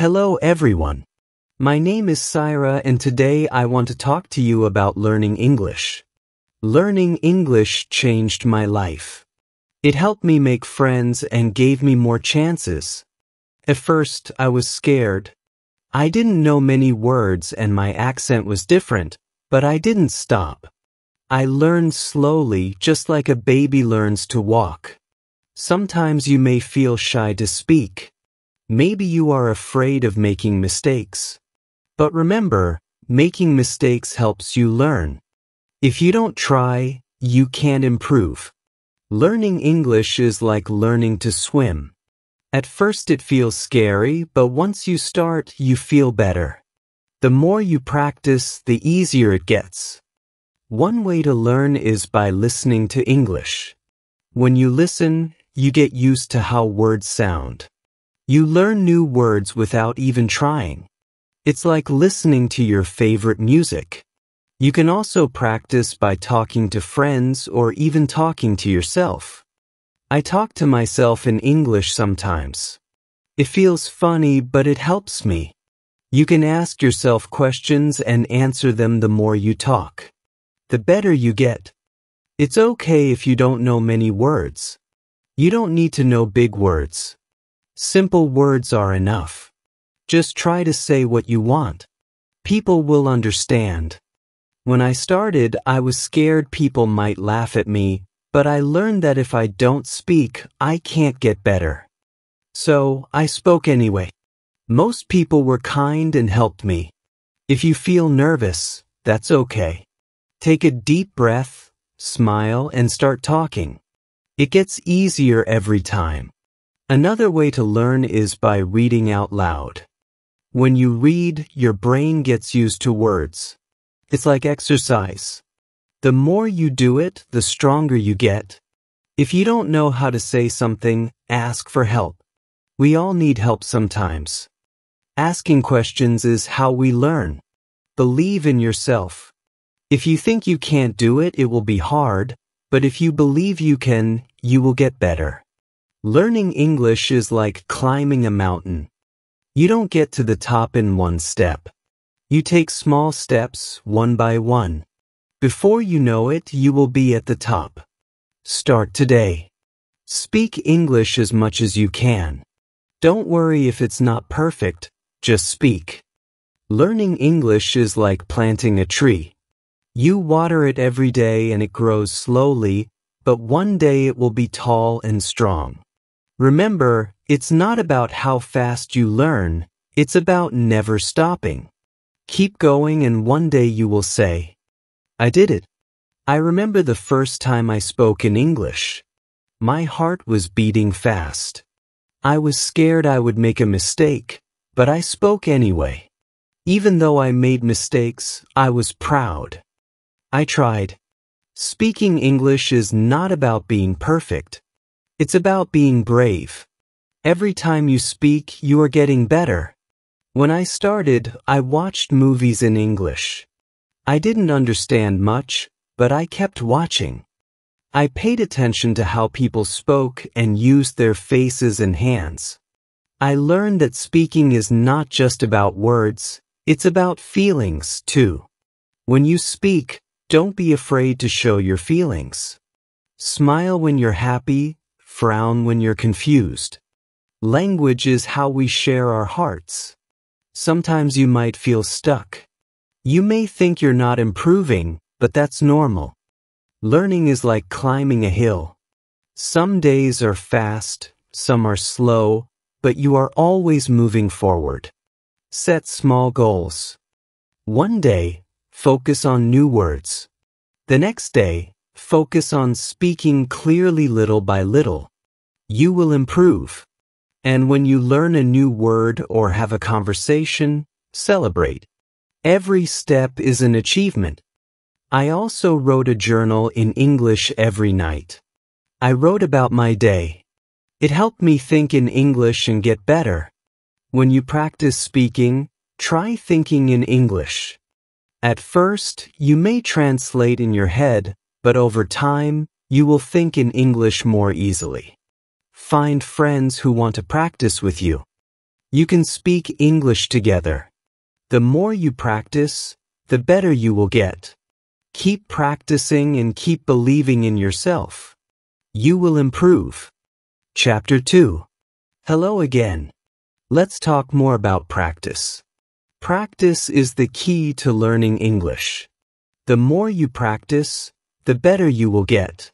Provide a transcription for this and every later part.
Hello everyone. My name is Syra and today I want to talk to you about learning English. Learning English changed my life. It helped me make friends and gave me more chances. At first, I was scared. I didn't know many words and my accent was different, but I didn't stop. I learned slowly, just like a baby learns to walk. Sometimes you may feel shy to speak. Maybe you are afraid of making mistakes. But remember, making mistakes helps you learn. If you don't try, you can't improve. Learning English is like learning to swim. At first it feels scary, but once you start, you feel better. The more you practice, the easier it gets. One way to learn is by listening to English. When you listen, you get used to how words sound. You learn new words without even trying. It's like listening to your favorite music. You can also practice by talking to friends or even talking to yourself. I talk to myself in English sometimes. It feels funny, but it helps me. You can ask yourself questions and answer them the more you talk. The better you get. It's okay if you don't know many words. You don't need to know big words. Simple words are enough. Just try to say what you want. People will understand. When I started, I was scared people might laugh at me, but I learned that if I don't speak, I can't get better. So, I spoke anyway. Most people were kind and helped me. If you feel nervous, that's okay. Take a deep breath, smile, and start talking. It gets easier every time. Another way to learn is by reading out loud. When you read, your brain gets used to words. It's like exercise. The more you do it, the stronger you get. If you don't know how to say something, ask for help. We all need help sometimes. Asking questions is how we learn. Believe in yourself. If you think you can't do it, it will be hard, but if you believe you can, you will get better. Learning English is like climbing a mountain. You don't get to the top in one step. You take small steps, one by one. Before you know it, you will be at the top. Start today. Speak English as much as you can. Don't worry if it's not perfect, just speak. Learning English is like planting a tree. You water it every day and it grows slowly, but one day it will be tall and strong. Remember, it's not about how fast you learn, it's about never stopping. Keep going and one day you will say, I did it. I remember the first time I spoke in English. My heart was beating fast. I was scared I would make a mistake, but I spoke anyway. Even though I made mistakes, I was proud. I tried. Speaking English is not about being perfect. It's about being brave. Every time you speak, you are getting better. When I started, I watched movies in English. I didn't understand much, but I kept watching. I paid attention to how people spoke and used their faces and hands. I learned that speaking is not just about words, it's about feelings too. When you speak, don't be afraid to show your feelings. Smile when you're happy, frown when you're confused. Language is how we share our hearts. Sometimes you might feel stuck. You may think you're not improving, but that's normal. Learning is like climbing a hill. Some days are fast, some are slow, but you are always moving forward. Set small goals. One day, focus on new words. The next day, focus on speaking clearly little by little. You will improve. And when you learn a new word or have a conversation, celebrate. Every step is an achievement. I also wrote a journal in English every night. I wrote about my day. It helped me think in English and get better. When you practice speaking, try thinking in English. At first, you may translate in your head, but over time, you will think in English more easily. Find friends who want to practice with you. You can speak English together. The more you practice, the better you will get. Keep practicing and keep believing in yourself. You will improve. Chapter 2. Hello again. Let's talk more about practice. Practice is the key to learning English. The more you practice, the better you will get.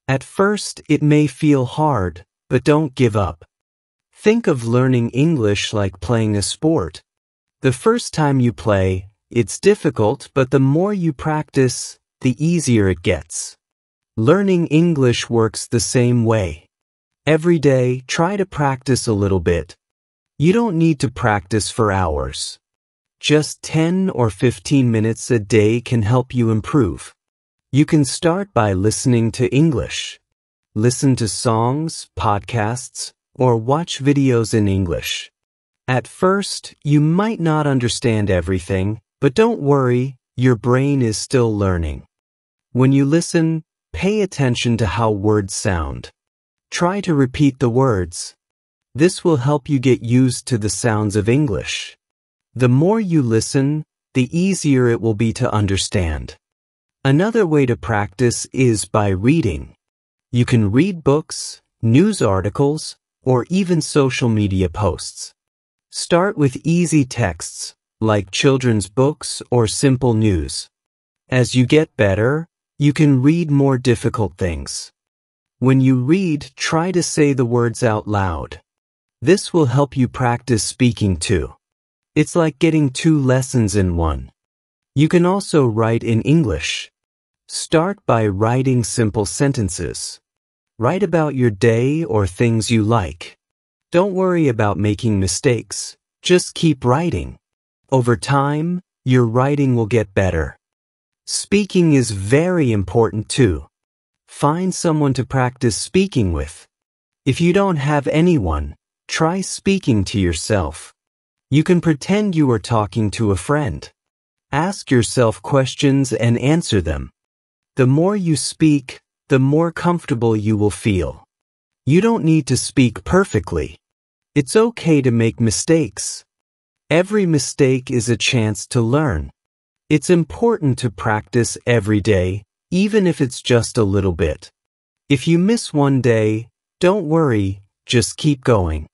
At first, it may feel hard, but don't give up. Think of learning English like playing a sport. The first time you play, it's difficult, but the more you practice, the easier it gets. Learning English works the same way. Every day, try to practice a little bit. You don't need to practice for hours. Just 10 or 15 minutes a day can help you improve. You can start by listening to English. Listen to songs, podcasts, or watch videos in English. At first, you might not understand everything, but don't worry, your brain is still learning. When you listen, pay attention to how words sound. Try to repeat the words. This will help you get used to the sounds of English. The more you listen, the easier it will be to understand. Another way to practice is by reading. You can read books, news articles, or even social media posts. Start with easy texts, like children's books or simple news. As you get better, you can read more difficult things. When you read, try to say the words out loud. This will help you practice speaking too. It's like getting 2 lessons in one. You can also write in English. Start by writing simple sentences. Write about your day or things you like. Don't worry about making mistakes. Just keep writing. Over time, your writing will get better. Speaking is very important too. Find someone to practice speaking with. If you don't have anyone, try speaking to yourself. You can pretend you are talking to a friend. Ask yourself questions and answer them. The more you speak, the more comfortable you will feel. You don't need to speak perfectly. It's okay to make mistakes. Every mistake is a chance to learn. It's important to practice every day, even if it's just a little bit. If you miss one day, don't worry, just keep going.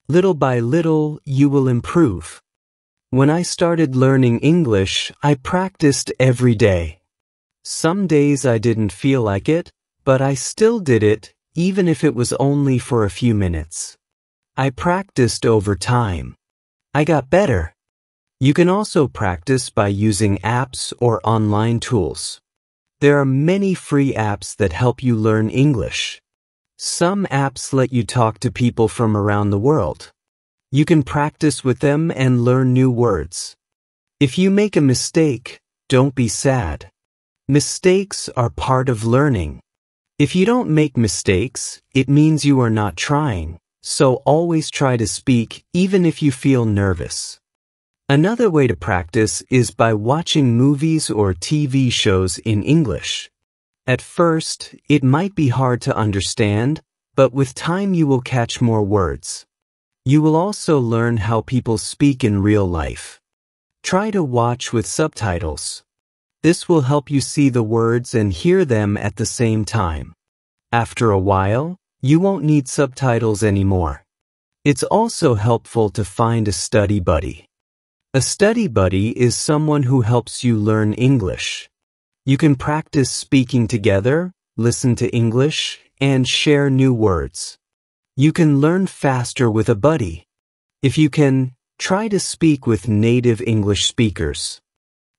Little by little, you will improve. When I started learning English, I practiced every day. Some days I didn't feel like it, but I still did it, even if it was only for a few minutes. I practiced over time. I got better. You can also practice by using apps or online tools. There are many free apps that help you learn English. Some apps let you talk to people from around the world. You can practice with them and learn new words. If you make a mistake, don't be sad. Mistakes are part of learning. If you don't make mistakes, it means you are not trying, so always try to speak even if you feel nervous. Another way to practice is by watching movies or TV shows in English. At first, it might be hard to understand, but with time you will catch more words. You will also learn how people speak in real life. Try to watch with subtitles. This will help you see the words and hear them at the same time. After a while, you won't need subtitles anymore. It's also helpful to find a study buddy. A study buddy is someone who helps you learn English. You can practice speaking together, listen to English, and share new words. You can learn faster with a buddy. If you can, try to speak with native English speakers.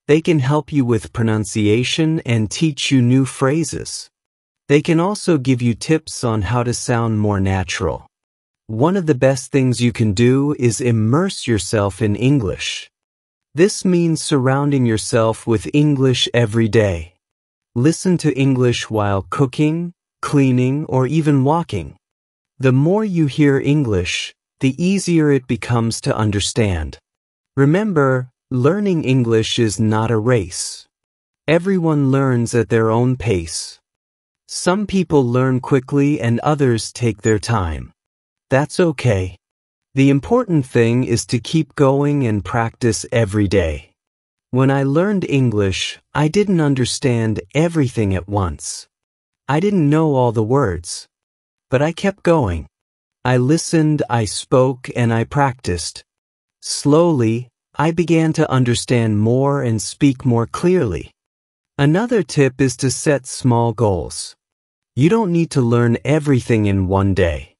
They can help you with pronunciation and teach you new phrases. They can also give you tips on how to sound more natural. One of the best things you can do is immerse yourself in English. This means surrounding yourself with English every day. Listen to English while cooking, cleaning, or even walking. The more you hear English, the easier it becomes to understand. Remember, learning English is not a race. Everyone learns at their own pace. Some people learn quickly and others take their time. That's okay. The important thing is to keep going and practice every day. When I learned English, I didn't understand everything at once. I didn't know all the words. But I kept going. I listened, I spoke, and I practiced. Slowly, I began to understand more and speak more clearly. Another tip is to set small goals. You don't need to learn everything in one day.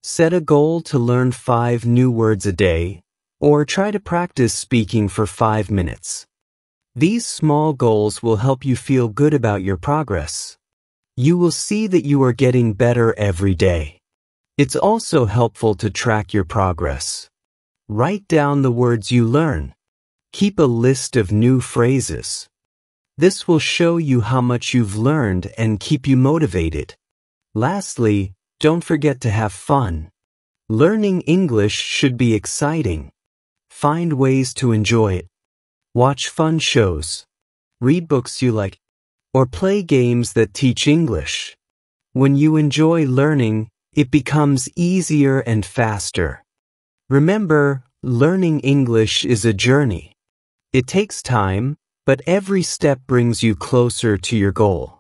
Set a goal to learn 5 new words a day, or try to practice speaking for 5 minutes. These small goals will help you feel good about your progress. You will see that you are getting better every day. It's also helpful to track your progress. Write down the words you learn. Keep a list of new phrases. This will show you how much you've learned and keep you motivated. Lastly, don't forget to have fun. Learning English should be exciting. Find ways to enjoy it. Watch fun shows. Read books you like. Or play games that teach English. When you enjoy learning, it becomes easier and faster. Remember, learning English is a journey. It takes time, but every step brings you closer to your goal.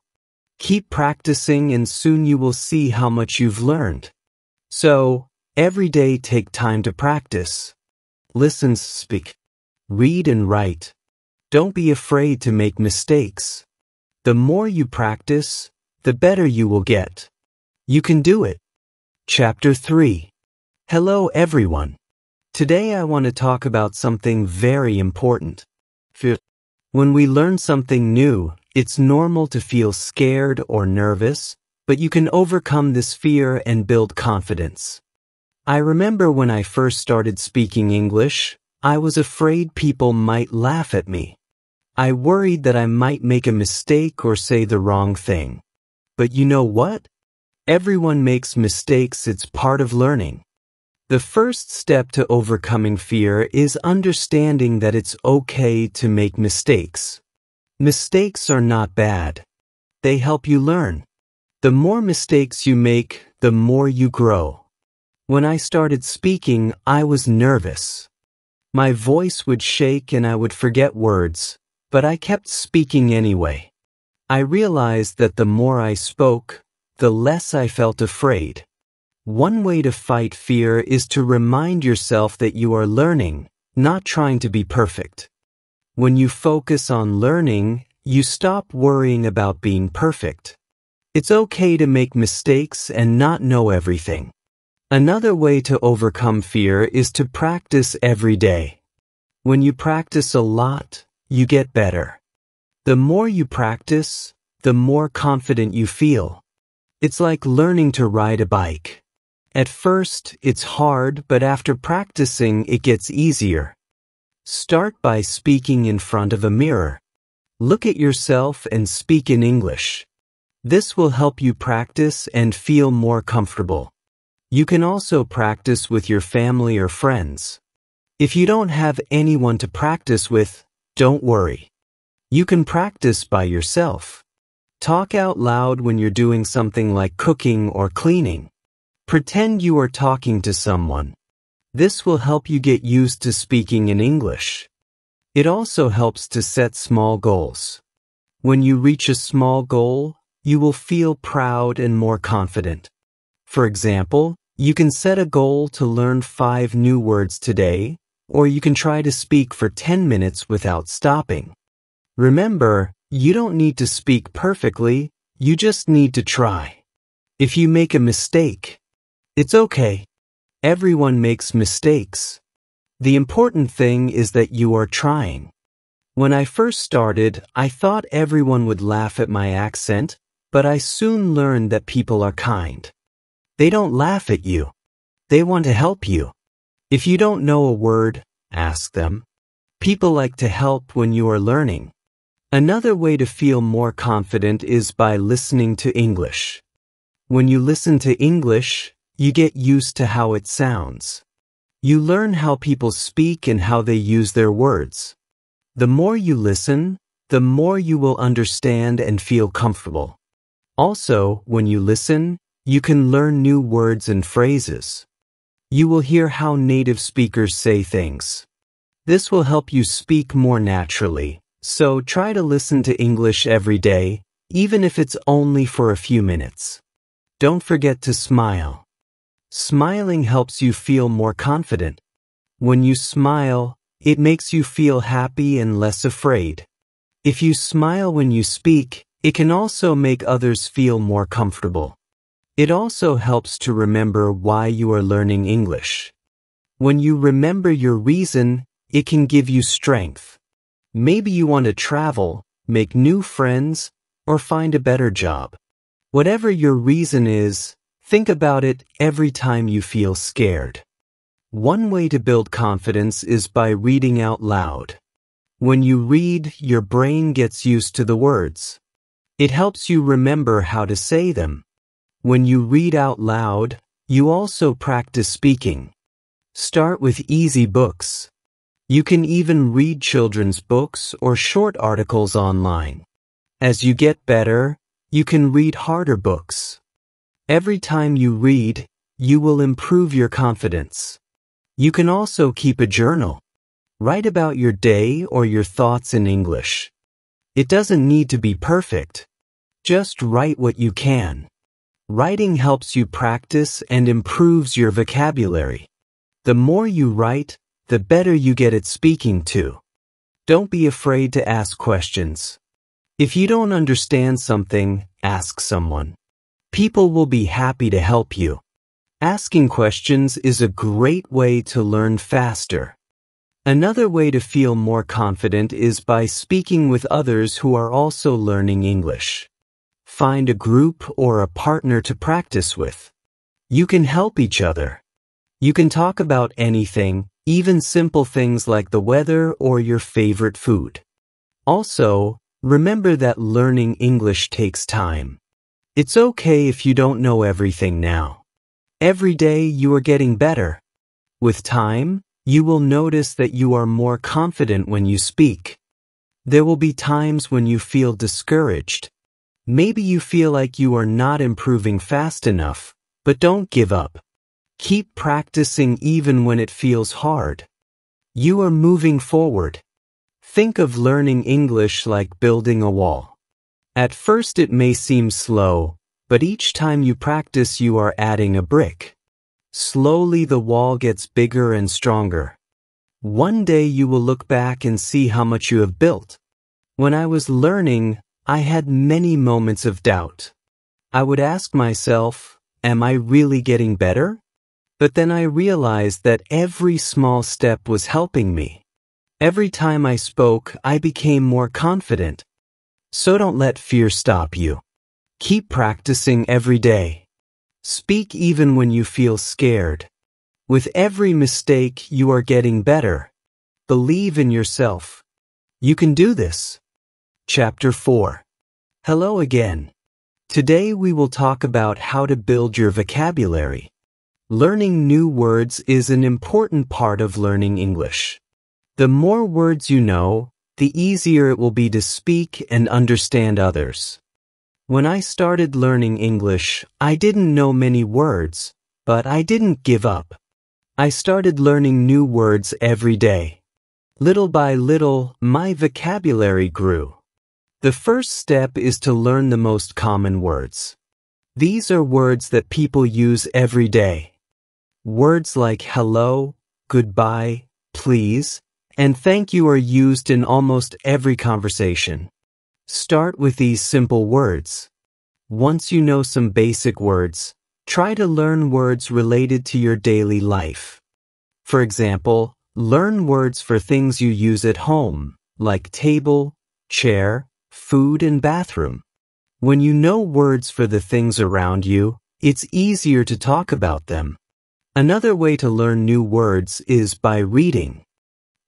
Keep practicing and soon you will see how much you've learned. So, every day take time to practice. Listen, speak. Read and write. Don't be afraid to make mistakes. The more you practice, the better you will get. You can do it. Chapter 3. Hello everyone. Today I want to talk about something very important. Fear. When we learn something new, it's normal to feel scared or nervous, but you can overcome this fear and build confidence. I remember when I first started speaking English, I was afraid people might laugh at me. I worried that I might make a mistake or say the wrong thing. But you know what? Everyone makes mistakes, it's part of learning. The first step to overcoming fear is understanding that it's okay to make mistakes. Mistakes are not bad. They help you learn. The more mistakes you make, the more you grow. When I started speaking, I was nervous. My voice would shake and I would forget words, but I kept speaking anyway. I realized that the more I spoke, the less I felt afraid. One way to fight fear is to remind yourself that you are learning, not trying to be perfect. When you focus on learning, you stop worrying about being perfect. It's okay to make mistakes and not know everything. Another way to overcome fear is to practice every day. When you practice a lot, you get better. The more you practice, the more confident you feel. It's like learning to ride a bike. At first, it's hard, but after practicing, it gets easier. Start by speaking in front of a mirror. Look at yourself and speak in English. This will help you practice and feel more comfortable. You can also practice with your family or friends. If you don't have anyone to practice with, don't worry. You can practice by yourself. Talk out loud when you're doing something like cooking or cleaning. Pretend you are talking to someone. This will help you get used to speaking in English. It also helps to set small goals. When you reach a small goal, you will feel proud and more confident. For example, you can set a goal to learn 5 new words today, or you can try to speak for 10 minutes without stopping. Remember, you don't need to speak perfectly, you just need to try. If you make a mistake, it's okay. Everyone makes mistakes. The important thing is that you are trying. When I first started, I thought everyone would laugh at my accent, but I soon learned that people are kind. They don't laugh at you. They want to help you. If you don't know a word, ask them. People like to help when you are learning. Another way to feel more confident is by listening to English. When you listen to English, you get used to how it sounds. You learn how people speak and how they use their words. The more you listen, the more you will understand and feel comfortable. Also, when you listen, you can learn new words and phrases. You will hear how native speakers say things. This will help you speak more naturally, so try to listen to English every day, even if it's only for a few minutes. Don't forget to smile. Smiling helps you feel more confident. When you smile, it makes you feel happy and less afraid. If you smile when you speak, it can also make others feel more comfortable. It also helps to remember why you are learning English. When you remember your reason, it can give you strength. Maybe you want to travel, make new friends, or find a better job. Whatever your reason is, think about it every time you feel scared. One way to build confidence is by reading out loud. When you read, your brain gets used to the words. It helps you remember how to say them. When you read out loud, you also practice speaking. Start with easy books. You can even read children's books or short articles online. As you get better, you can read harder books. Every time you read, you will improve your confidence. You can also keep a journal. Write about your day or your thoughts in English. It doesn't need to be perfect. Just write what you can. Writing helps you practice and improves your vocabulary. The more you write, the better you get at speaking too. Don't be afraid to ask questions. If you don't understand something, ask someone. People will be happy to help you. Asking questions is a great way to learn faster. Another way to feel more confident is by speaking with others who are also learning English. Find a group or a partner to practice with. You can help each other. You can talk about anything, even simple things like the weather or your favorite food. Also, remember that learning English takes time. It's okay if you don't know everything now. Every day you are getting better. With time, you will notice that you are more confident when you speak. There will be times when you feel discouraged. Maybe you feel like you are not improving fast enough, but don't give up. Keep practicing even when it feels hard. You are moving forward. Think of learning English like building a wall. At first it may seem slow, but each time you practice you are adding a brick. Slowly the wall gets bigger and stronger. One day you will look back and see how much you have built. When I was learning, I had many moments of doubt. I would ask myself, am I really getting better? But then I realized that every small step was helping me. Every time I spoke, I became more confident. So don't let fear stop you. Keep practicing every day. Speak even when you feel scared. With every mistake, you are getting better. Believe in yourself. You can do this. Chapter 4. Hello again. Today we will talk about how to build your vocabulary. Learning new words is an important part of learning English. The more words you know, the easier it will be to speak and understand others. When I started learning English, I didn't know many words, but I didn't give up. I started learning new words every day. Little by little, my vocabulary grew. The first step is to learn the most common words. These are words that people use every day. Words like hello, goodbye, please, and thank you are used in almost every conversation. Start with these simple words. Once you know some basic words, try to learn words related to your daily life. For example, learn words for things you use at home, like table, chair, food, and bathroom. When you know words for the things around you, it's easier to talk about them. Another way to learn new words is by reading.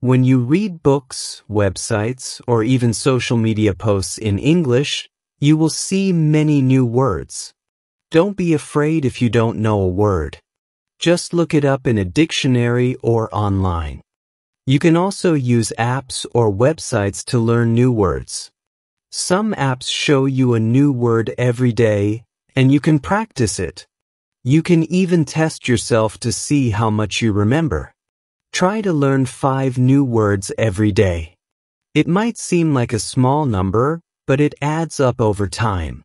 When you read books, websites, or even social media posts in English, you will see many new words. Don't be afraid if you don't know a word. Just look it up in a dictionary or online. You can also use apps or websites to learn new words. Some apps show you a new word every day, and you can practice it. You can even test yourself to see how much you remember. Try to learn 5 new words every day. It might seem like a small number, but it adds up over time.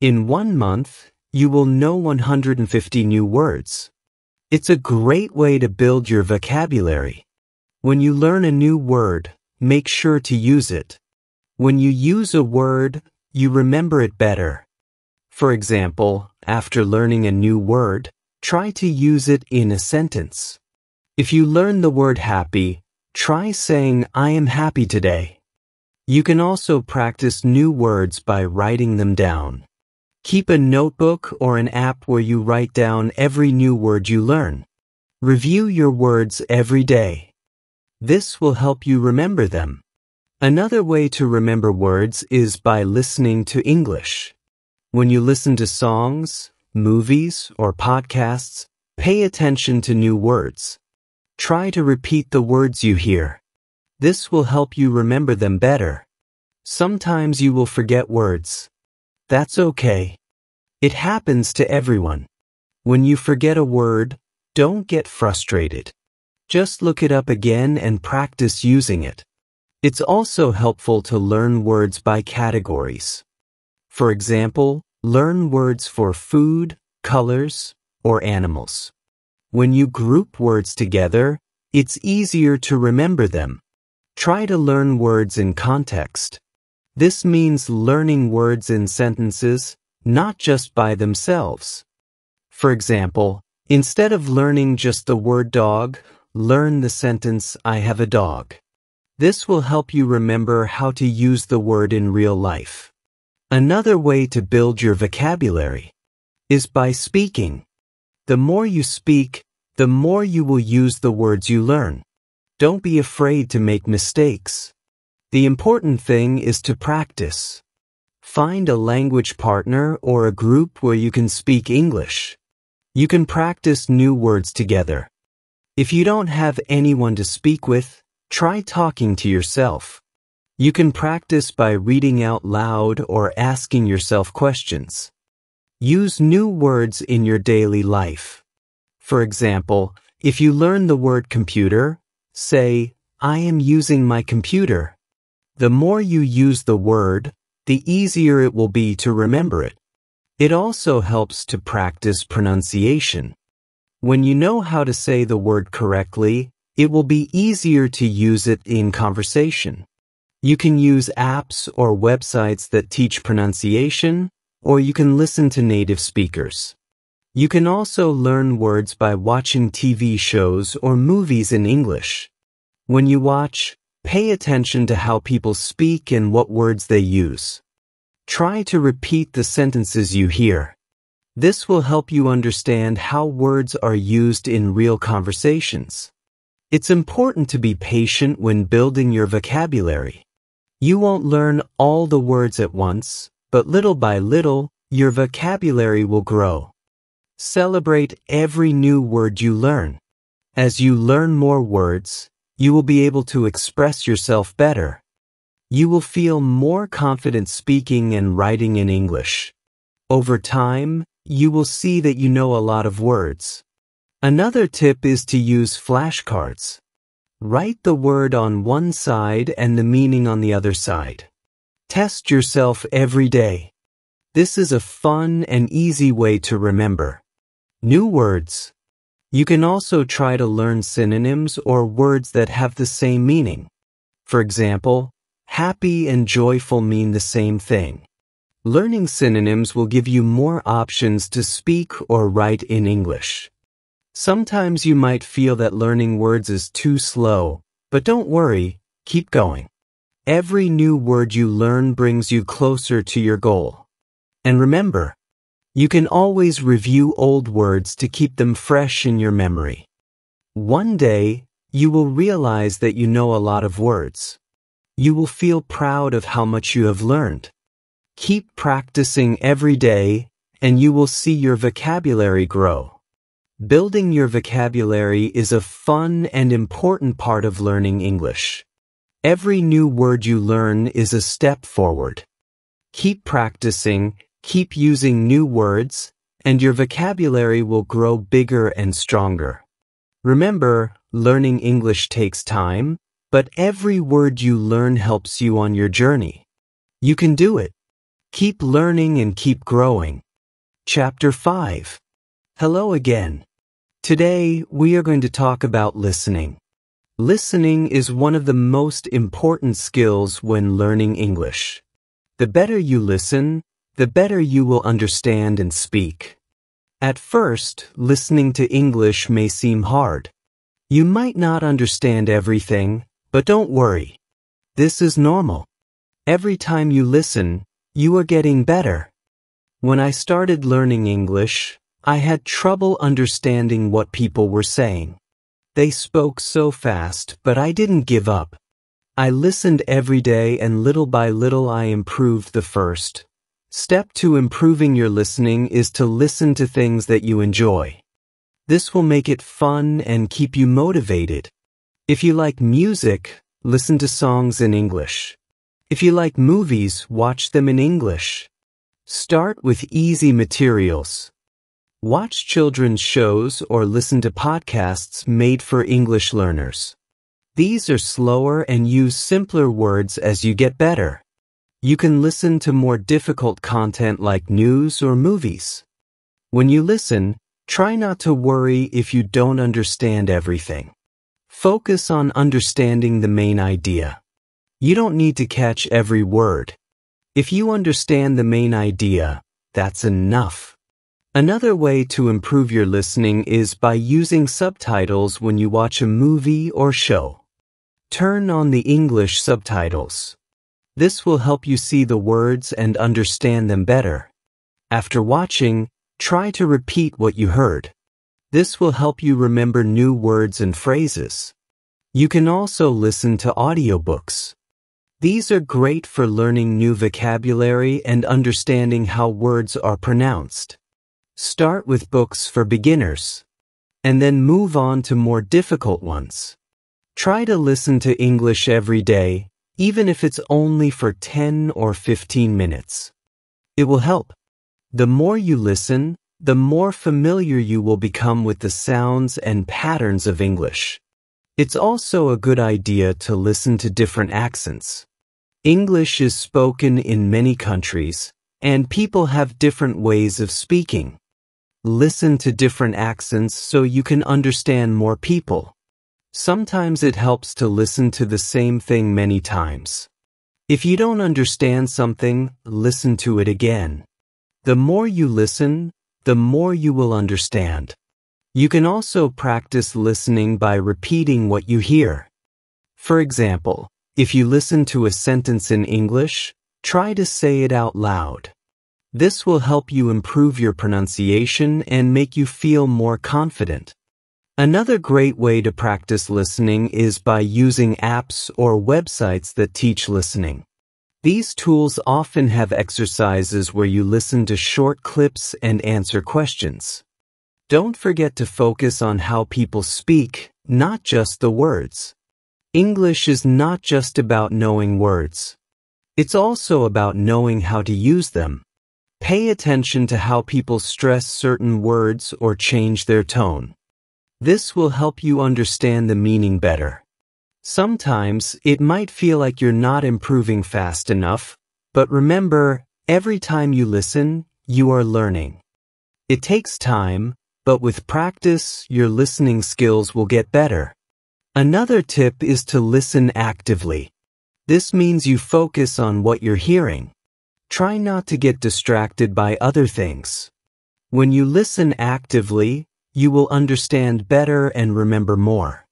In 1 month, you will know 150 new words. It's a great way to build your vocabulary. When you learn a new word, make sure to use it. When you use a word, you remember it better. For example, after learning a new word, try to use it in a sentence. If you learn the word happy, try saying, "I am happy today." You can also practice new words by writing them down. Keep a notebook or an app where you write down every new word you learn. Review your words every day. This will help you remember them. Another way to remember words is by listening to English. When you listen to songs, movies, or podcasts, pay attention to new words. Try to repeat the words you hear. This will help you remember them better. Sometimes you will forget words. That's okay. It happens to everyone. When you forget a word, don't get frustrated. Just look it up again and practice using it. It's also helpful to learn words by categories. For example, learn words for food, colors, or animals. When you group words together, it's easier to remember them. Try to learn words in context. This means learning words in sentences, not just by themselves. For example, instead of learning just the word dog, learn the sentence, "I have a dog." This will help you remember how to use the word in real life. Another way to build your vocabulary is by speaking. The more you speak, the more you will use the words you learn. Don't be afraid to make mistakes. The important thing is to practice. Find a language partner or a group where you can speak English. You can practice new words together. If you don't have anyone to speak with, try talking to yourself. You can practice by reading out loud or asking yourself questions. Use new words in your daily life. For example, if you learn the word computer, say, "I am using my computer." The more you use the word, the easier it will be to remember it. It also helps to practice pronunciation. When you know how to say the word correctly, it will be easier to use it in conversation. You can use apps or websites that teach pronunciation, or you can listen to native speakers. You can also learn words by watching TV shows or movies in English. When you watch, pay attention to how people speak and what words they use. Try to repeat the sentences you hear. This will help you understand how words are used in real conversations. It's important to be patient when building your vocabulary. You won't learn all the words at once, but little by little, your vocabulary will grow. Celebrate every new word you learn. As you learn more words, you will be able to express yourself better. You will feel more confident speaking and writing in English. Over time, you will see that you know a lot of words. Another tip is to use flashcards. Write the word on one side and the meaning on the other side. Test yourself every day. This is a fun and easy way to remember new words. You can also try to learn synonyms or words that have the same meaning. For example, happy and joyful mean the same thing. Learning synonyms will give you more options to speak or write in English. Sometimes you might feel that learning words is too slow, but don't worry, keep going. Every new word you learn brings you closer to your goal. And remember, you can always review old words to keep them fresh in your memory. One day, you will realize that you know a lot of words. You will feel proud of how much you have learned. Keep practicing every day, and you will see your vocabulary grow. Building your vocabulary is a fun and important part of learning English. Every new word you learn is a step forward. Keep practicing, keep using new words, and your vocabulary will grow bigger and stronger. Remember, learning English takes time, but every word you learn helps you on your journey. You can do it. Keep learning and keep growing. Chapter 5. Hello again. Today, we are going to talk about listening. Listening is one of the most important skills when learning English. The better you listen, the better you will understand and speak. At first, listening to English may seem hard. You might not understand everything, but don't worry. This is normal. Every time you listen, you are getting better. When I started learning English, I had trouble understanding what people were saying. They spoke so fast, but I didn't give up. I listened every day and little by little I improved the first. Step to improving your listening is to listen to things that you enjoy. This will make it fun and keep you motivated. If you like music, listen to songs in English. If you like movies, watch them in English. Start with easy materials. Watch children's shows or listen to podcasts made for English learners. These are slower and use simpler words as you get better. You can listen to more difficult content like news or movies. When you listen, try not to worry if you don't understand everything. Focus on understanding the main idea. You don't need to catch every word. If you understand the main idea, that's enough. Another way to improve your listening is by using subtitles when you watch a movie or show. Turn on the English subtitles. This will help you see the words and understand them better. After watching, try to repeat what you heard. This will help you remember new words and phrases. You can also listen to audiobooks. These are great for learning new vocabulary and understanding how words are pronounced. Start with books for beginners, and then move on to more difficult ones. Try to listen to English every day, even if it's only for 10 or 15 minutes. It will help. The more you listen, the more familiar you will become with the sounds and patterns of English. It's also a good idea to listen to different accents. English is spoken in many countries, and people have different ways of speaking. Listen to different accents so you can understand more people. Sometimes it helps to listen to the same thing many times. If you don't understand something, listen to it again. The more you listen, the more you will understand. You can also practice listening by repeating what you hear. For example, if you listen to a sentence in English, try to say it out loud. This will help you improve your pronunciation and make you feel more confident. Another great way to practice listening is by using apps or websites that teach listening. These tools often have exercises where you listen to short clips and answer questions. Don't forget to focus on how people speak, not just the words. English is not just about knowing words. It's also about knowing how to use them. Pay attention to how people stress certain words or change their tone. This will help you understand the meaning better. Sometimes it might feel like you're not improving fast enough, but remember, every time you listen, you are learning. It takes time, but with practice, your listening skills will get better. Another tip is to listen actively. This means you focus on what you're hearing. Try not to get distracted by other things. When you listen actively, you will understand better and remember more.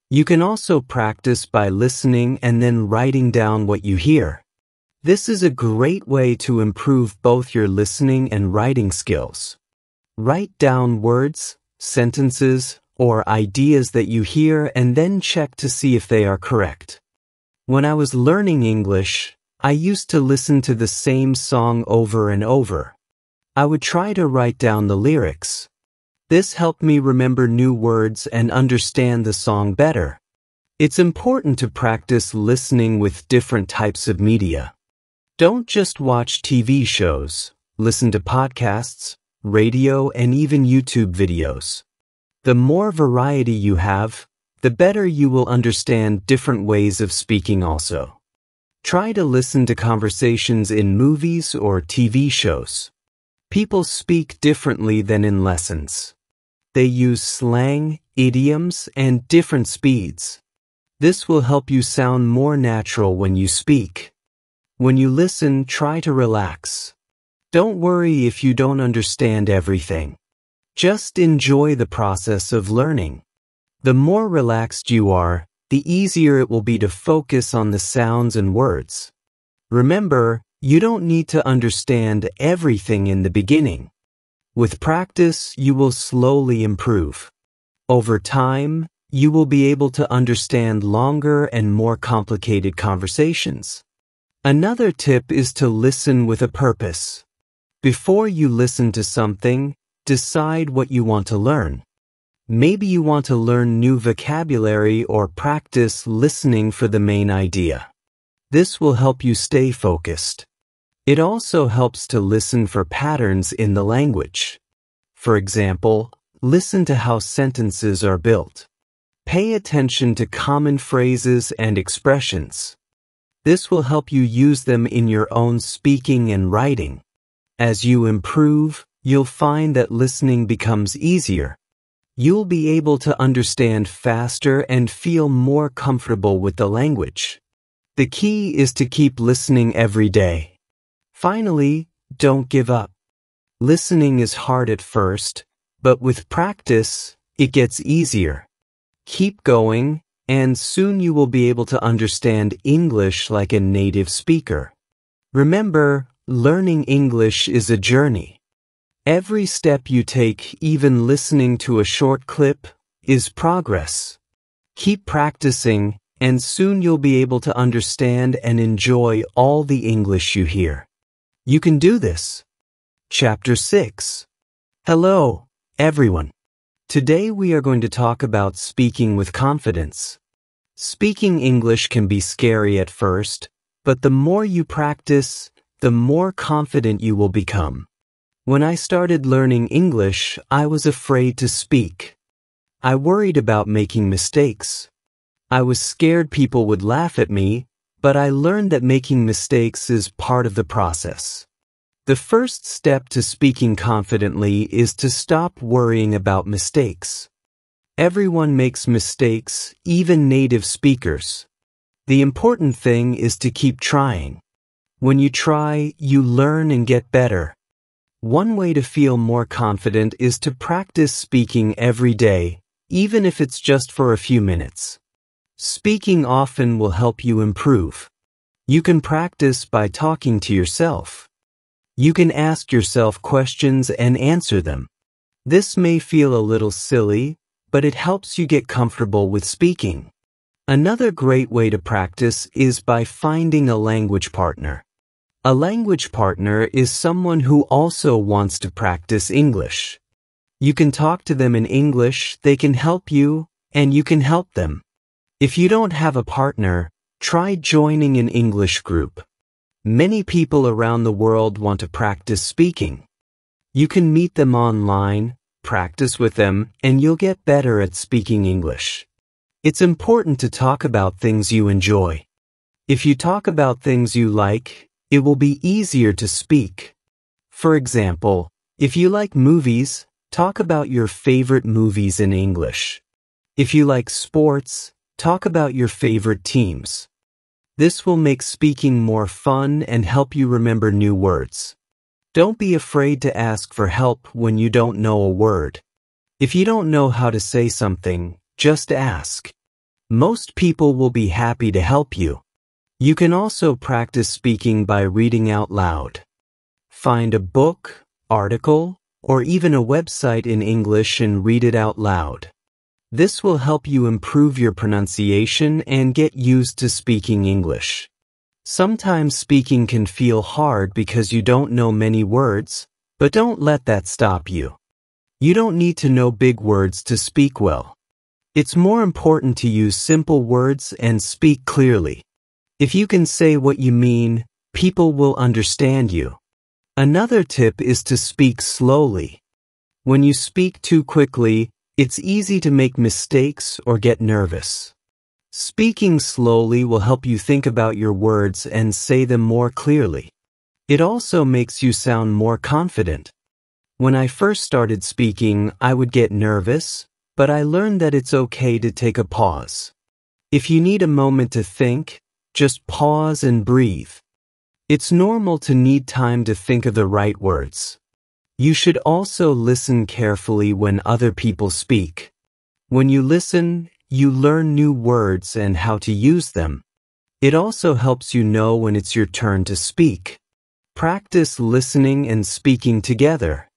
You can also practice by listening and then writing down what you hear. This is a great way to improve both your listening and writing skills. Write down words, sentences, or ideas that you hear and then check to see if they are correct. When I was learning English, I used to listen to the same song over and over. I would try to write down the lyrics. This helped me remember new words and understand the song better. It's important to practice listening with different types of media. Don't just watch TV shows, listen to podcasts, radio, and even YouTube videos. The more variety you have, the better you will understand different ways of speaking also. Try to listen to conversations in movies or TV shows. People speak differently than in lessons. They use slang, idioms, and different speeds. This will help you sound more natural when you speak. When you listen, try to relax. Don't worry if you don't understand everything. Just enjoy the process of learning. The more relaxed you are, the easier it will be to focus on the sounds and words. Remember, you don't need to understand everything in the beginning. With practice, you will slowly improve. Over time, you will be able to understand longer and more complicated conversations. Another tip is to listen with a purpose. Before you listen to something, decide what you want to learn. Maybe you want to learn new vocabulary or practice listening for the main idea. This will help you stay focused. It also helps to listen for patterns in the language. For example, listen to how sentences are built. Pay attention to common phrases and expressions. This will help you use them in your own speaking and writing. As you improve, you'll find that listening becomes easier. You'll be able to understand faster and feel more comfortable with the language. The key is to keep listening every day. Finally, don't give up. Listening is hard at first, but with practice, it gets easier. Keep going, and soon you will be able to understand English like a native speaker. Remember, learning English is a journey. Every step you take, even listening to a short clip, is progress. Keep practicing, and soon you'll be able to understand and enjoy all the English you hear. You can do this. Chapter 6. Hello, everyone. Today we are going to talk about speaking with confidence. Speaking English can be scary at first, but the more you practice, the more confident you will become. When I started learning English, I was afraid to speak. I worried about making mistakes. I was scared people would laugh at me, but I learned that making mistakes is part of the process. The first step to speaking confidently is to stop worrying about mistakes. Everyone makes mistakes, even native speakers. The important thing is to keep trying. When you try, you learn and get better. One way to feel more confident is to practice speaking every day, even if it's just for a few minutes. Speaking often will help you improve. You can practice by talking to yourself. You can ask yourself questions and answer them. This may feel a little silly, but it helps you get comfortable with speaking. Another great way to practice is by finding a language partner. A language partner is someone who also wants to practice English. You can talk to them in English, they can help you, and you can help them. If you don't have a partner, try joining an English group. Many people around the world want to practice speaking. You can meet them online, practice with them, and you'll get better at speaking English. It's important to talk about things you enjoy. If you talk about things you like, it will be easier to speak. For example, if you like movies, talk about your favorite movies in English. If you like sports, talk about your favorite teams. This will make speaking more fun and help you remember new words. Don't be afraid to ask for help when you don't know a word. If you don't know how to say something, just ask. Most people will be happy to help you. You can also practice speaking by reading out loud. Find a book, article, or even a website in English and read it out loud. This will help you improve your pronunciation and get used to speaking English. Sometimes speaking can feel hard because you don't know many words, but don't let that stop you. You don't need to know big words to speak well. It's more important to use simple words and speak clearly. If you can say what you mean, people will understand you. Another tip is to speak slowly. When you speak too quickly, it's easy to make mistakes or get nervous. Speaking slowly will help you think about your words and say them more clearly. It also makes you sound more confident. When I first started speaking, I would get nervous, but I learned that it's okay to take a pause. If you need a moment to think, just pause and breathe. It's normal to need time to think of the right words. You should also listen carefully when other people speak. When you listen, you learn new words and how to use them. It also helps you know when it's your turn to speak. Practice listening and speaking together.